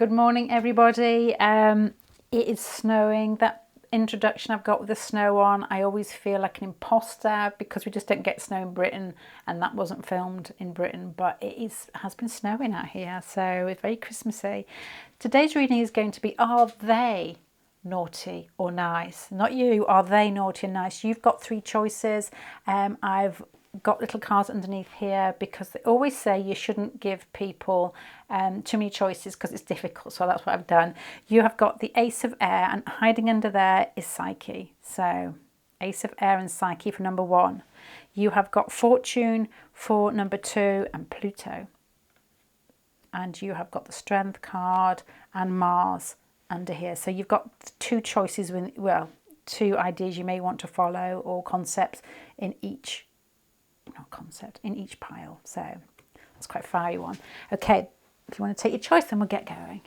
Good morning, everybody. It is snowing. That introduction I've got with the snow on, I always feel like an imposter because we just don't get snow in Britain, and that wasn't filmed in Britain, but has been snowing out here, so it's very Christmassy. Today's reading is going to be, are they naughty or nice? Not you. Are they naughty or nice? You've got three choices. I've got little cards underneath here because they always say you shouldn't give people too many choices because it's difficult, so that's what I've done. You have got the Ace of Air, and hiding under there is Psyche. So Ace of Air and Psyche for number 1. You have got Fortune for number 2 and Pluto. And you have got the Strength card and Mars under here. So you've got two choices, two ideas you may want to follow, or concepts in each in each pile. So that's quite a fiery one. Okay, if you want to take your choice, then we'll get going.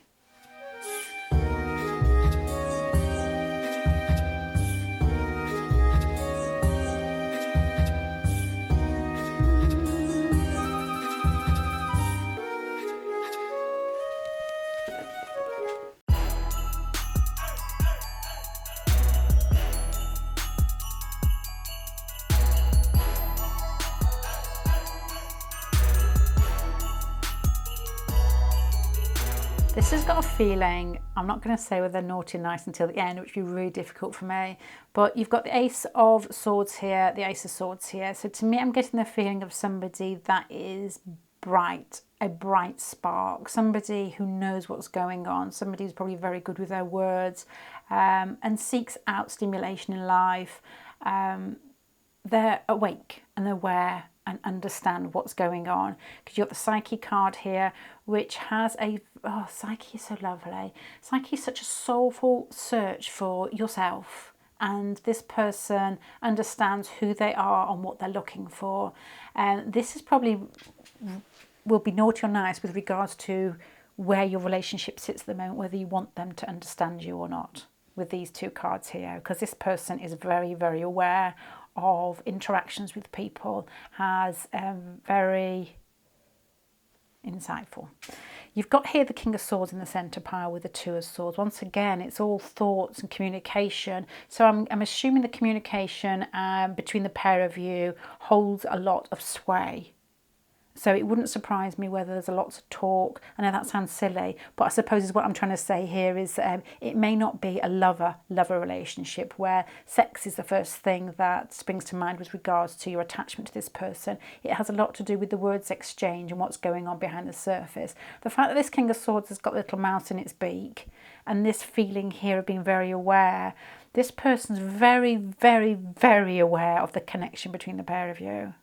This has got a feeling, I'm not going to say whether they're naughty or nice until the end, which would be really difficult for me, but you've got the Ace of Swords here, the Ace of Swords here. So to me, I'm getting the feeling of somebody that is bright, a bright spark, somebody who knows what's going on, somebody who's probably very good with their words and seeks out stimulation in life. They're awake and aware and understand what's going on, because you've got the Psyche card here, which has Psyche is so lovely. Psyche is such a soulful search for yourself, and this person understands who they are and what they're looking for. And this is probably will be naughty or nice with regards to where your relationship sits at the moment, whether you want them to understand you or not, with these two cards here, because this person is very, very aware of interactions with people, has very insightful. You've got here the King of Swords in the centre pile with the Two of Swords. Once again, it's all thoughts and communication. So I'm assuming the communication between the pair of you holds a lot of sway. So it wouldn't surprise me whether there's a lot of talk. I know that sounds silly, but I suppose is what I'm trying to say here is it may not be a lover relationship where sex is the first thing that springs to mind with regards to your attachment to this person. It has a lot to do with the words exchange and what's going on behind the surface. The fact that this King of Swords has got a little mouse in its beak, and this feeling here of being very aware, this person's very, very, very aware of the connection between the pair of you.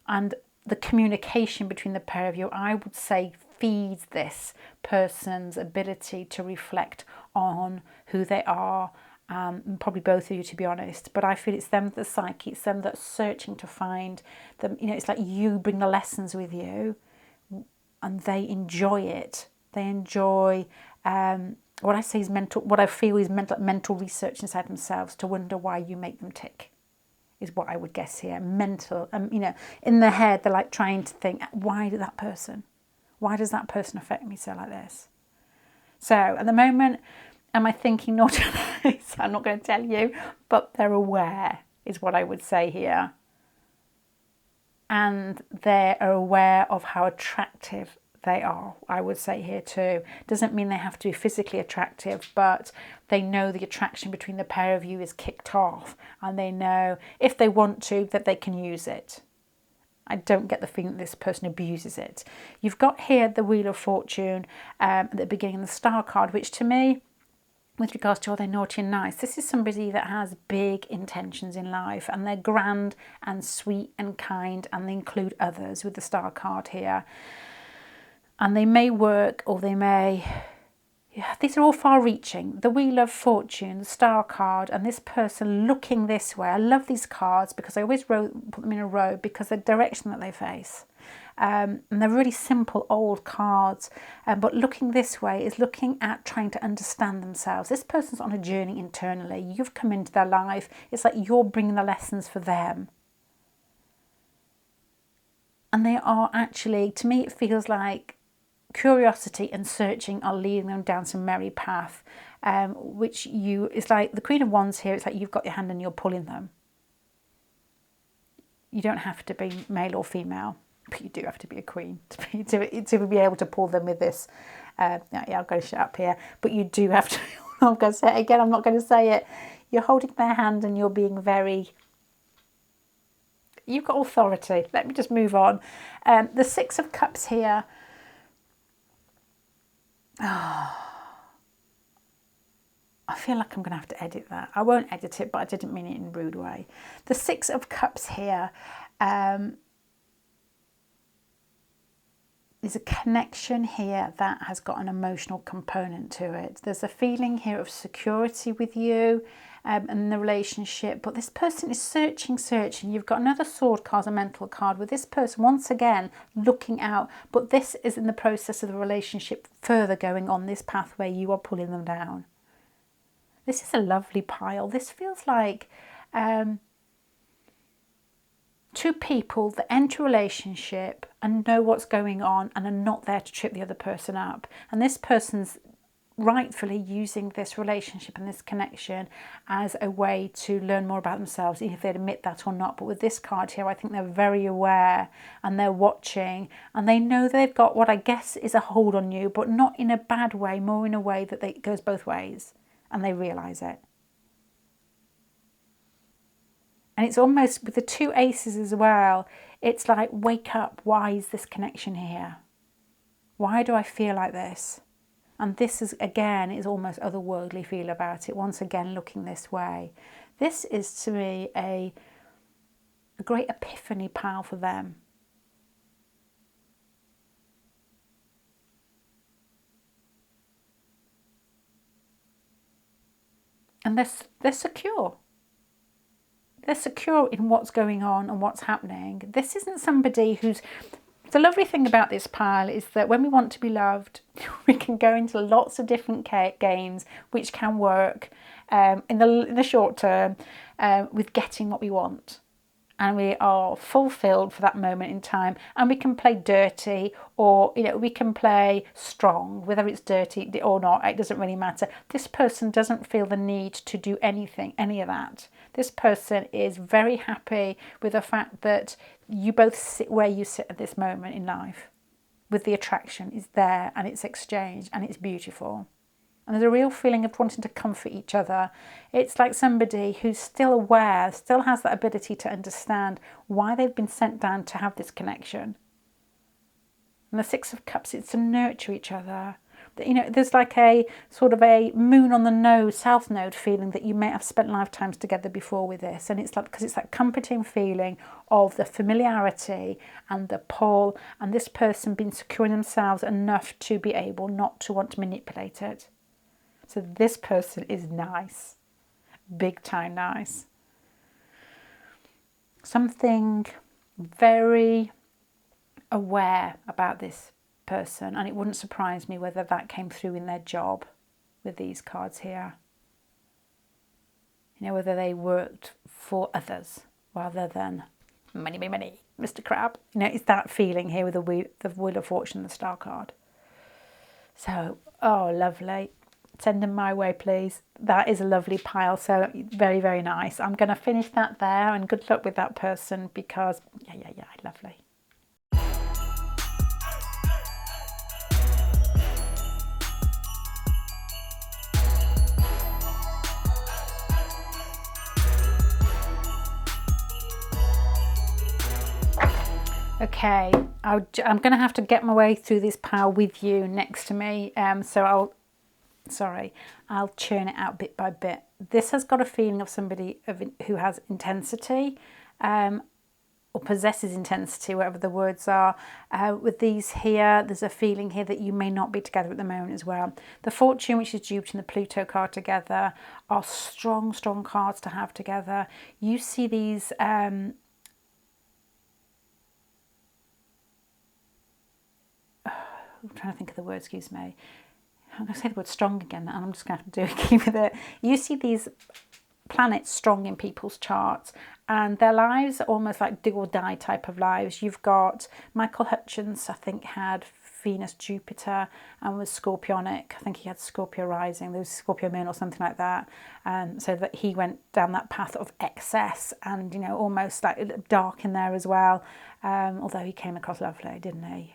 And the communication between the pair of you, I would say, feeds this person's ability to reflect on who they are, and probably both of you, to be honest. But I feel it's them, the Psyche, it's them that's searching to find them. You know, it's like you bring the lessons with you, and they enjoy it. They enjoy what I say is mental. What I feel is mental research inside themselves to wonder why you make them tick. Is what I would guess here. Mental, in their head, they're like trying to think, why does that person affect me so like this? So at the moment, am I thinking naughty or nice? I'm not going to tell you, but they're aware is what I would say here. And they are aware of how attractive they are, I would say here too. Doesn't mean they have to be physically attractive, but they know the attraction between the pair of you is kicked off, and they know if they want to that they can use it. I don't get the feeling that this person abuses it. You've got here the Wheel of Fortune at the beginning, the Star card, which to me, with regards to are they naughty and nice, this is somebody that has big intentions in life, and they're grand and sweet and kind, and they include others with the Star card here. And they may work, or they may... these are all far-reaching. The Wheel of Fortune, the Star card, and this person looking this way. I love these cards because I always put them in a row because the direction that they face. And they're really simple, old cards. But looking this way is looking at trying to understand themselves. This person's on a journey internally. You've come into their life. It's like you're bringing the lessons for them. And they are actually, to me, it feels like curiosity and searching are leading them down some merry path, which it's like the Queen of Wands here. It's like you've got your hand and you're pulling them. You don't have to be male or female, but you do have to be a queen to be able to pull them with this. Yeah, I've got to shut up here. But you do have to, I'm going to say it again, I'm not going to say it. You're holding their hand and you're being very, you've got authority. Let me just move on. The Six of Cups here. Oh, I feel like I'm going to have to edit that. I won't edit it, but I didn't mean it in a rude way. The Six of Cups here is a connection here that has got an emotional component to it. There's a feeling here of security with you and the relationship, but this person is searching. You've got another sword card, a mental card, with this person once again looking out, but this is in the process of the relationship further going on this path where you are pulling them down. This is a lovely pile. This feels like two people that enter a relationship and know what's going on and are not there to trip the other person up. And this person's rightfully using this relationship and this connection as a way to learn more about themselves, even if they admit that or not. But with this card here, I think they're very aware and they're watching and they know they've got what I guess is a hold on you, but not in a bad way, more in a way that it goes both ways, and they realise it. And it's almost with the two aces as well, it's like, wake up, why is this connection here? Why do I feel like this? And this is, again, is almost otherworldly feel about it. Once again, looking this way. This is to me a great epiphany pile for them. And they're secure. They're secure in what's going on and what's happening. This isn't somebody who's... The lovely thing about this pile is that when we want to be loved, we can go into lots of different games which can work in the short term with getting what we want. And we are fulfilled for that moment in time. And we can play dirty, or we can play strong, whether it's dirty or not, it doesn't really matter. This person doesn't feel the need to do anything, any of that. This person is very happy with the fact that you both sit where you sit at this moment in life, with the attraction is there and it's exchanged and it's beautiful. And there's a real feeling of wanting to comfort each other. It's like somebody who's still aware, still has that ability to understand why they've been sent down to have this connection. And the Six of Cups, it's to nurture each other. There's like a sort of a moon on the nose, south node feeling that you may have spent lifetimes together before with this. And it's like, because it's that comforting feeling of the familiarity and the pull, and this person being secure in themselves enough to be able not to want to manipulate it. So this person is nice, big time nice. Something very aware about this person, and it wouldn't surprise me whether that came through in their job with these cards here. Whether they worked for others rather than money, Mr. Crab. It's that feeling here with the Wheel of Fortune, the Star card. So, oh, lovely. Send them my way, please. That is a lovely pile. So very, very nice. I'm going to finish that there, and good luck with that person, because yeah, lovely. Okay, I'm going to have to get my way through this pile with you next to me. So I'll churn it out bit by bit. This has got a feeling of somebody who has intensity, or possesses intensity, whatever the words are. With these here, there's a feeling here that you may not be together at the moment as well. The Fortune, which is Jupiter, and the Pluto card together are strong, strong cards to have together. You see these... I'm trying to think of the word, excuse me. I'm going to say the word strong again, and I'm just going to have to keep with it. You see these planets strong in people's charts, and their lives are almost like do or die type of lives. You've got Michael Hutchins, I think, had Venus, Jupiter, and was Scorpionic. I think he had Scorpio rising, there was Scorpio moon or something like that. So that he went down that path of excess and, you know, almost like dark in there as well. Although he came across lovely, didn't he?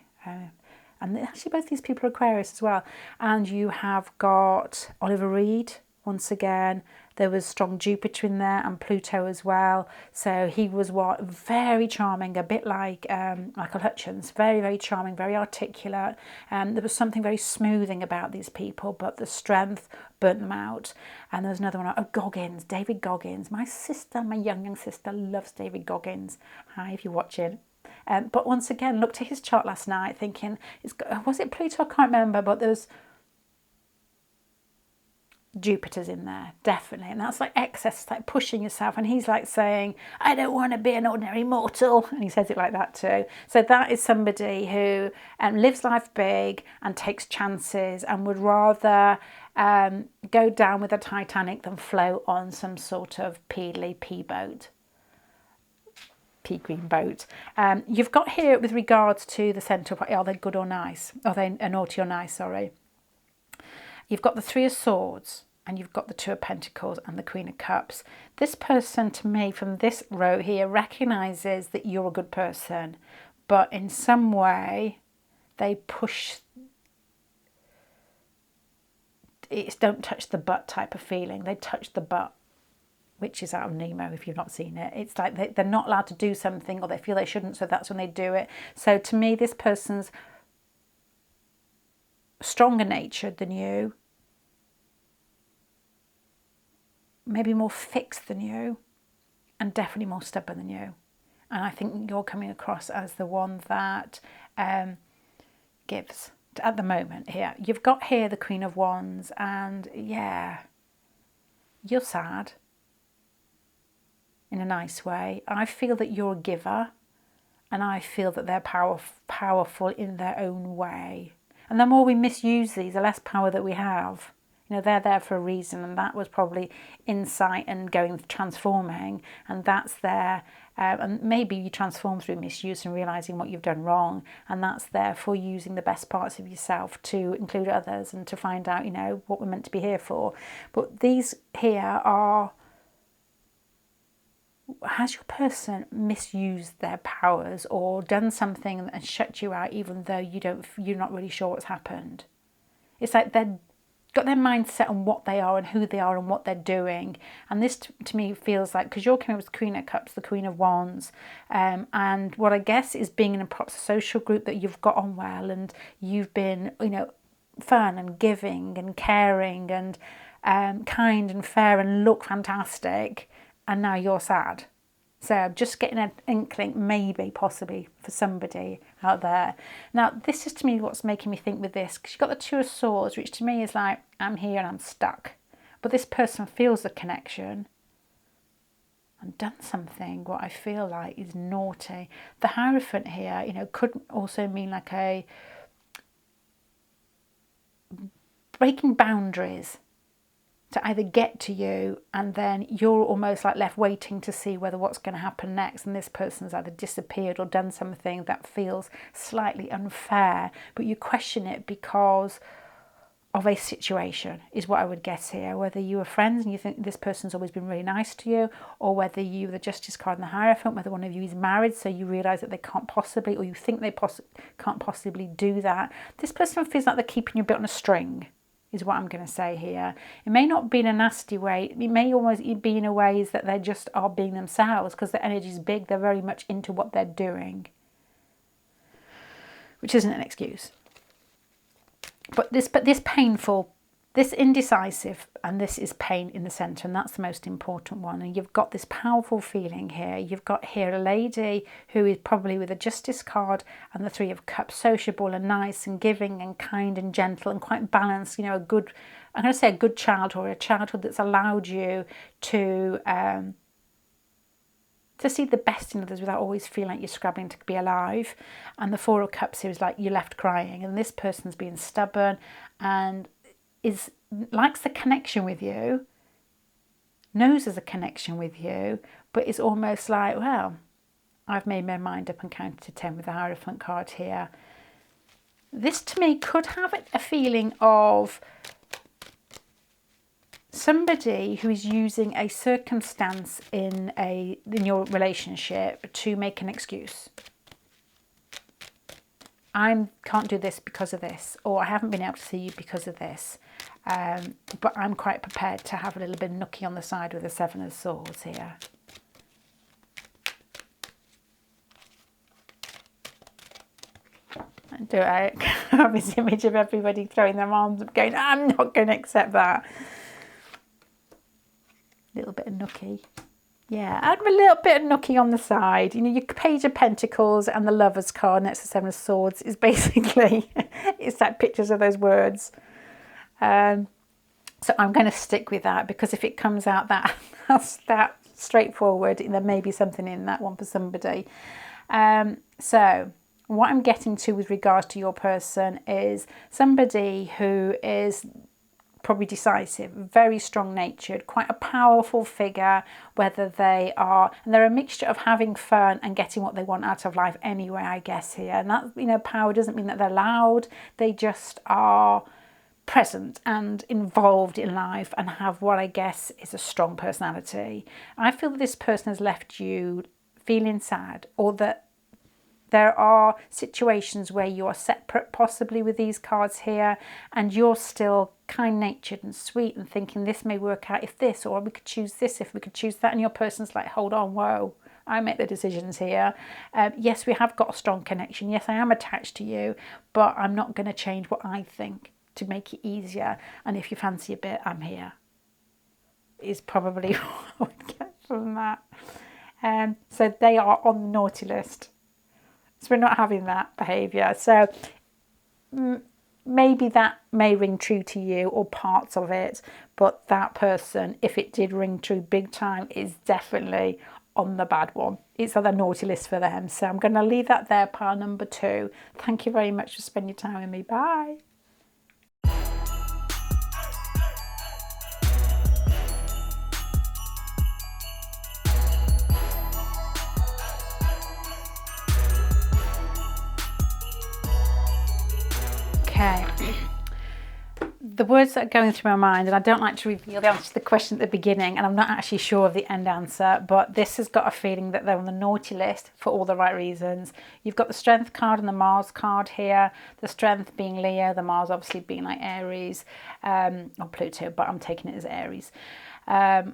And actually both these people are Aquarius as well. And you have got Oliver Reed, once again. There was strong Jupiter in there and Pluto as well. So he was very charming, a bit like Michael Hutchins. Very, very charming, very articulate. There was something very smoothing about these people, but the strength burnt them out. And there was another one, Goggins, David Goggins. My sister, my young sister, loves David Goggins. Hi, if you're watching. But once again, looked at his chart last night thinking, was it Pluto? I can't remember, but there's Jupiter's in there, definitely. And that's like excess, like pushing yourself. And he's like saying, I don't want to be an ordinary mortal. And he says it like that too. So that is somebody who lives life big and takes chances and would rather go down with a Titanic than float on some sort of pea boat. Pea green boat. You've got here with regards to the centre, are they good or nice? Are they naughty or nice, sorry? You've got the Three of Swords and you've got the Two of Pentacles and the Queen of Cups. This person, to me, from this row here, recognises that you're a good person, but in some way they push, it's don't touch the butt type of feeling. They touch the butt, which is out of Nemo if you've not seen it. It's like they're not allowed to do something or they feel they shouldn't, so that's when they do it. So to me, this person's stronger natured than you, maybe more fixed than you, and definitely more stubborn than you. And I think you're coming across as the one that gives at the moment here. You've got here the Queen of Wands, and yeah, you're sad in a nice way. I feel that you're a giver, and I feel that they're powerful in their own way. And the more we misuse these, the less power that we have. You know, they're there for a reason, and that was probably insight and transforming, and that's there. And maybe you transform through misuse and realising what you've done wrong, and that's there for using the best parts of yourself to include others and to find out, you know, what we're meant to be here for. But these here are, has your person misused their powers or done something and shut you out even though you're not really sure what's happened? It's like they've got their mindset on what they are and who they are and what they're doing. And this to me feels like, because you're coming with the Queen of Cups, the Queen of Wands, and what I guess is being in a perhaps a social group that you've got on well, and you've been, you know, fun and giving and caring and kind and fair and look fantastic, and now you're sad. So I'm just getting an inkling, maybe, possibly, for somebody out there. Now, this is to me what's making me think with this, because you've got the Two of Swords, which to me is like, I'm here and I'm stuck. But this person feels the connection and done something, what I feel like is naughty. The Hierophant here, you know, could also mean like a breaking boundaries to either get to you, and then you're almost like left waiting to see whether what's going to happen next, and this person's either disappeared or done something that feels slightly unfair, but you question it because of a situation, is what I would guess here. Whether you were friends and you think this person's always been really nice to you, or whether you, the Justice card and the Hierophant, whether one of you is married, so you realise that they can't possibly, or you think they can't possibly do that. This person feels like they're keeping you a bit on a string, is what I'm going to say here. It may not be in a nasty way. It may almost be in a way that they just are being themselves, because their energy is big. They're very much into what they're doing, which isn't an excuse. But this painful, this indecisive, and this is pain in the centre, and that's the most important one. And you've got this powerful feeling here. You've got here a lady who is probably with a Justice card and the Three of Cups, sociable and nice and giving and kind and gentle and quite balanced. You know, I'm going to say a good childhood, or a childhood that's allowed you to see the best in others without always feeling like you're scrabbling to be alive. And the Four of Cups here is like you're left crying, and this person's being stubborn and likes the connection with you, knows there's a connection with you, but it's almost like, well, I've made my mind up and counted to 10 with the Hierophant card here. This to me could have a feeling of somebody who is using a circumstance in your relationship to make an excuse. I can't do this because of this, or I haven't been able to see you because of this. But I'm quite prepared to have a little bit of nookie on the side with the Seven of Swords here. Do I have this image of everybody throwing their arms up going, I'm not going to accept that. A little bit of nookie. Yeah, add a little bit of nookie on the side. You know, your Page of Pentacles and the Lover's card next to Seven of Swords is basically, it's like pictures of those words. So I'm going to stick with that, because if it comes out that straightforward, there may be something in that one for somebody. So what I'm getting to with regards to your person is somebody who is probably decisive, very strong-natured, quite a powerful figure, whether they are, and they're a mixture of having fun and getting what they want out of life anyway, I guess, here. And that, you know, power doesn't mean that they're loud, they just are present and involved in life and have what I guess is a strong personality. I feel that this person has left you feeling sad, or that there are situations where you are separate possibly with these cards here, and you're still kind-natured and sweet and thinking this may work out if this, or we could choose this if we could choose that, and your person's like, hold on, whoa, I make the decisions here. Yes, we have got a strong connection. Yes, I am attached to you, but I'm not going to change what I think to make it easier. And if you fancy a bit, I'm here. Is probably what I would get from that. So they are on the naughty list. So we're not having that behaviour. So maybe that may ring true to you, or parts of it, but that person, if it did ring true big time, is definitely on the bad one. It's on the naughty list for them. So I'm going to leave that there, pile number 2. Thank you very much for spending your time with me. Bye. Okay, the words that are going through my mind, and I don't like to reveal the answer to the question at the beginning, and I'm not actually sure of the end answer, but this has got a feeling that they're on the naughty list for all the right reasons. You've got the Strength card and the Mars card here, the Strength being Leo, the Mars obviously being like Aries, or Pluto, but I'm taking it as Aries. The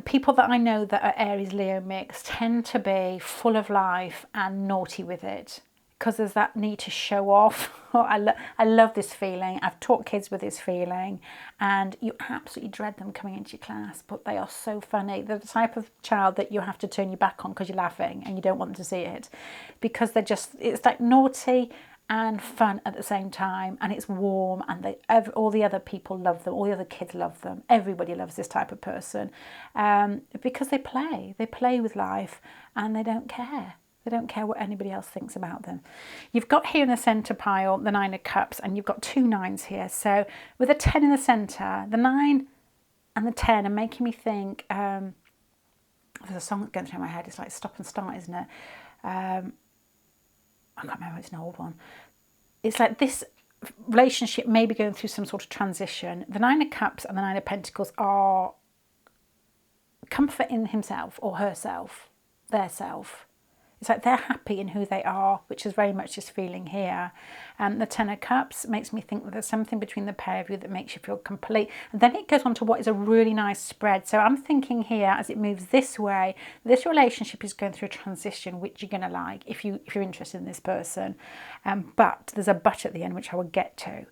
people that I know that are Aries-Leo mix tend to be full of life and naughty with it, because there's that need to show off. I love this feeling. I've taught kids with this feeling, and you absolutely dread them coming into your class, but they are so funny. They're the type of child that you have to turn your back on because you're laughing and you don't want them to see it, because they're just, it's like naughty and fun at the same time, and it's warm, and all the other people love them, all the other kids love them, everybody loves this type of person, because they play with life, and they don't care. They don't care what anybody else thinks about them. You've got here in the centre pile the 9 of Cups, and you've got 2 9s here. So with a 10 in the centre, the 9 and the 10 are making me think, there's a song that's going through my head, it's like Stop and Start, isn't it? I can't remember, it's an old one. It's like this relationship may be going through some sort of transition. The 9 of Cups and the 9 of Pentacles are comfort in himself or herself, their self. It's like they're happy in who they are, which is very much this feeling here. And the 10 of Cups makes me think that there's something between the pair of you that makes you feel complete. And then it goes on to what is a really nice spread. So I'm thinking here, as it moves this way, this relationship is going through a transition, which you're going to like if you're interested in this person. But there's a but at the end, which I will get to.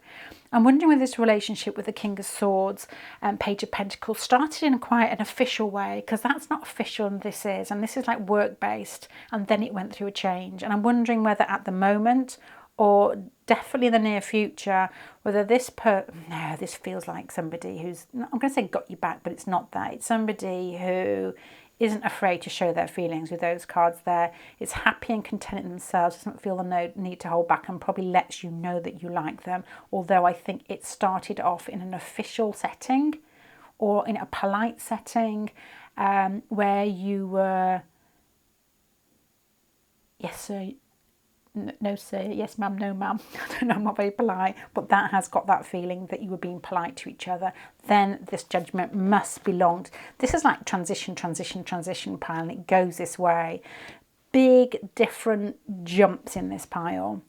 I'm wondering whether this relationship with the King of Swords and Page of Pentacles started in quite an official way, because that's not official and this is like work-based, and then it went through a change. And I'm wondering whether at the moment, or definitely in the near future, whether this feels like somebody who's, I'm going to say got you back, but it's not that. It's somebody who isn't afraid to show their feelings with those cards there. It's happy and content in themselves, doesn't feel the need to hold back, and probably lets you know that you like them. Although I think it started off in an official setting or in a polite setting, where you were, yes, so no sir, yes ma'am, no ma'am. I don't know, I'm not very polite, but that has got that feeling that you were being polite to each other. Then this judgment must belong. This is like transition pile, and it goes this way. Big different jumps in this pile.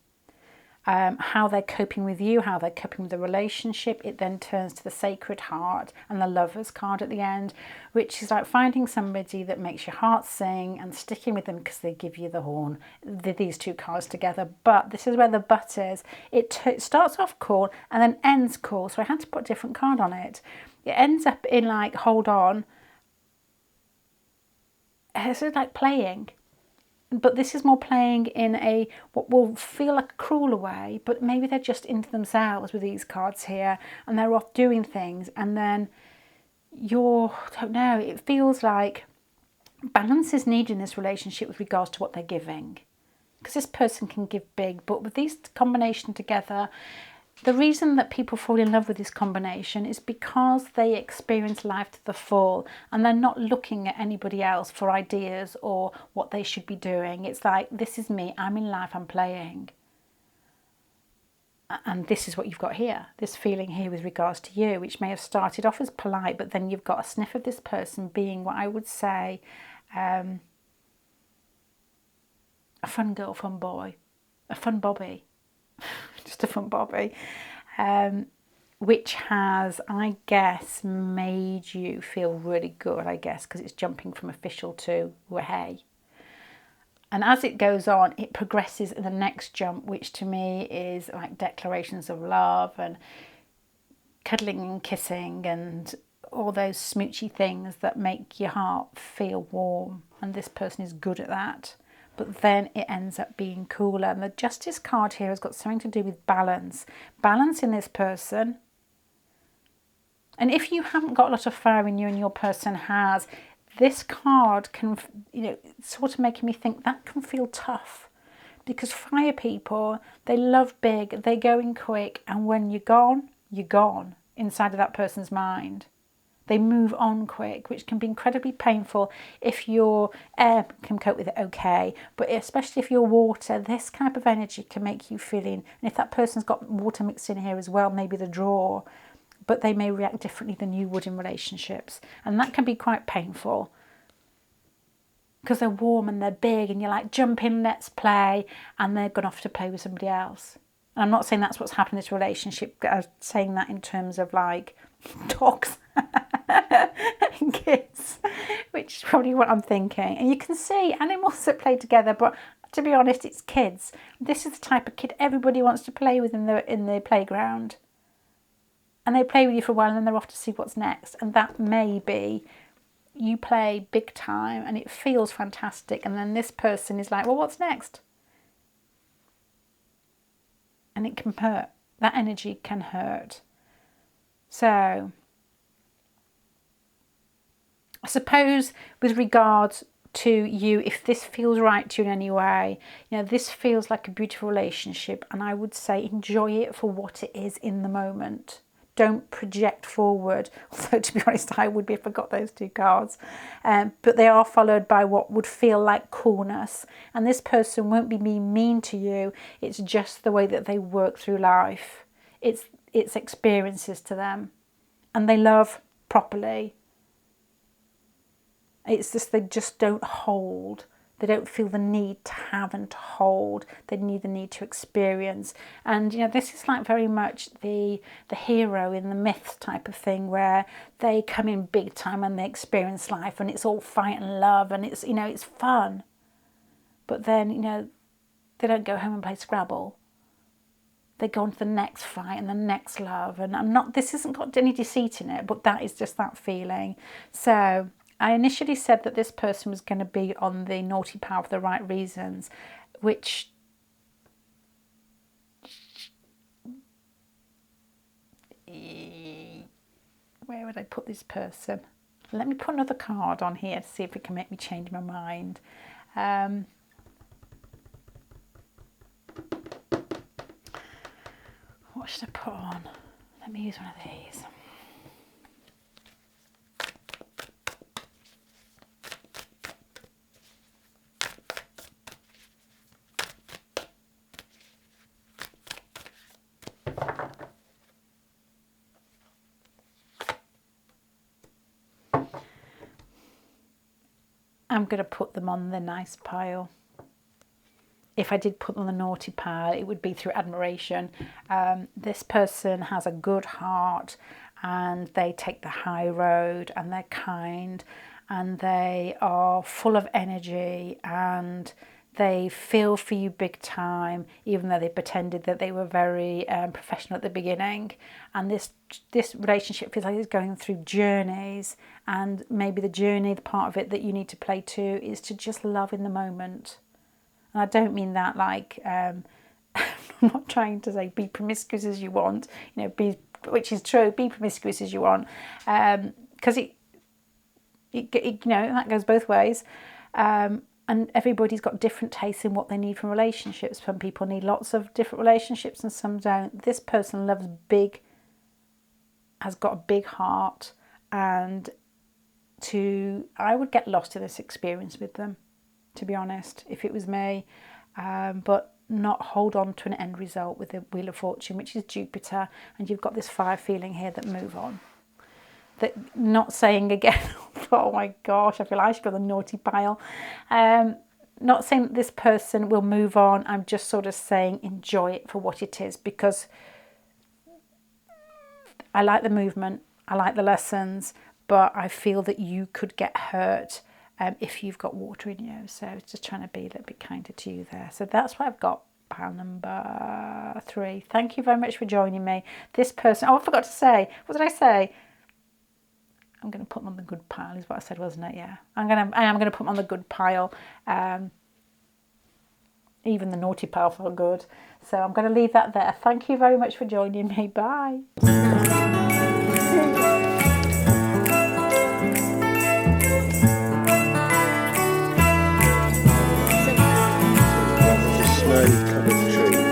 How they're coping with you, how they're coping with the relationship. It then turns to the Sacred Heart and the Lover's card at the end, which is like finding somebody that makes your heart sing and sticking with them because they give you the horn. These two cards together. But this is where the but is. It starts off cool and then ends cool. So I had to put a different card on it. It ends up in like, hold on. It's like playing. But this is more playing in a what will feel like a crueler way, but maybe they're just into themselves with these cards here and they're off doing things, and then I don't know, it feels like balance is needed in this relationship with regards to what they're giving. Because this person can give big, but with these combination together, the reason that people fall in love with this combination is because they experience life to the full and they're not looking at anybody else for ideas or what they should be doing. It's like, this is me, I'm in life, I'm playing. And this is what you've got here, this feeling here with regards to you, which may have started off as polite, but then you've got a sniff of this person being what I would say a fun girl, fun boy, a fun bobby. Just a fun bobby, which has, I guess, made you feel really good, I guess, because it's jumping from official to hey. And as it goes on, it progresses in the next jump, which to me is like declarations of love and cuddling and kissing and all those smoochy things that make your heart feel warm. And this person is good at that. But then it ends up being cooler. And the Justice card here has got something to do with balance. Balance in this person. And if you haven't got a lot of fire in you and your person has, this card can, sort of making me think that can feel tough. Because fire people, they love big, they go in quick, and when you're gone inside of that person's mind. They move on quick, which can be incredibly painful if your air can cope with it okay. But especially if you're water, this type of energy can make you feeling, and if that person's got water mixed in here as well, maybe the draw, but they may react differently than you would in relationships. And that can be quite painful because they're warm and they're big and you're like, jump in, let's play, and they're gone off to play with somebody else. And I'm not saying that's what's happened in this relationship. I'm saying that in terms of like dogs and kids, which is probably what I'm thinking. And you can see animals that play together, but to be honest, it's kids. This is the type of kid everybody wants to play with in the playground. And they play with you for a while and then they're off to see what's next. And that may be you play big time and it feels fantastic. And then this person is like, well, what's next? And it can hurt. That energy can hurt. So I suppose with regards to you, if this feels right to you in any way, this feels like a beautiful relationship, and I would say enjoy it for what it is in the moment. Don't project forward, although to be honest I would be if I got those two cards, but they are followed by what would feel like coolness, and this person won't be being mean to you, it's just the way that they work through life. It's experiences to them, and they love properly. It's just they just don't hold. They don't feel the need to have and to hold. They need the need to experience. And, this is like very much the hero in the myth type of thing where they come in big time and they experience life and it's all fight and love and it's, it's fun. But then, they don't go home and play Scrabble. They go on to the next fight and the next love. And this hasn't got any deceit in it, but that is just that feeling. So I initially said that this person was going to be on the naughty power for the right reasons, which where would I put this person? Let me put another card on here to see if it can make me change my mind. What should I put on? Let me use one of these. I'm going to put them on the nice pile. If I did put them on the naughty pile, it would be through admiration. This person has a good heart and they take the high road and they're kind and they are full of energy and they feel for you big time, even though they pretended that they were very professional at the beginning. And this relationship feels like it's going through journeys, and maybe the journey, the part of it that you need to play to, is to just love in the moment. And I don't mean that like, I'm not trying to say be promiscuous as you want, which is true, be promiscuous as you want, because it that goes both ways. And everybody's got different tastes in what they need from relationships. Some people need lots of different relationships and some don't. This person loves big, has got a big heart, and I would get lost in this experience with them, to be honest, if it was me. But not hold on to an end result with the Wheel of Fortune, which is Jupiter, and you've got this fire feeling here that move on. That not saying again, oh my gosh, I feel I should be on the naughty pile. Not saying that this person will move on. I'm just sort of saying enjoy it for what it is, because I like the movement, I like the lessons, but I feel that you could get hurt if you've got water in you. So just trying to be a little bit kinder to you there. So that's what I've got. Pile number 3. Thank you very much for joining me. This person, I forgot to say, what did I say? I'm going to put them on the good pile, is what I said, wasn't it? Yeah. I am going to put them on the good pile. Even the naughty pile felt good. So I'm going to leave that there. Thank you very much for joining me. Bye. Snow covered tree.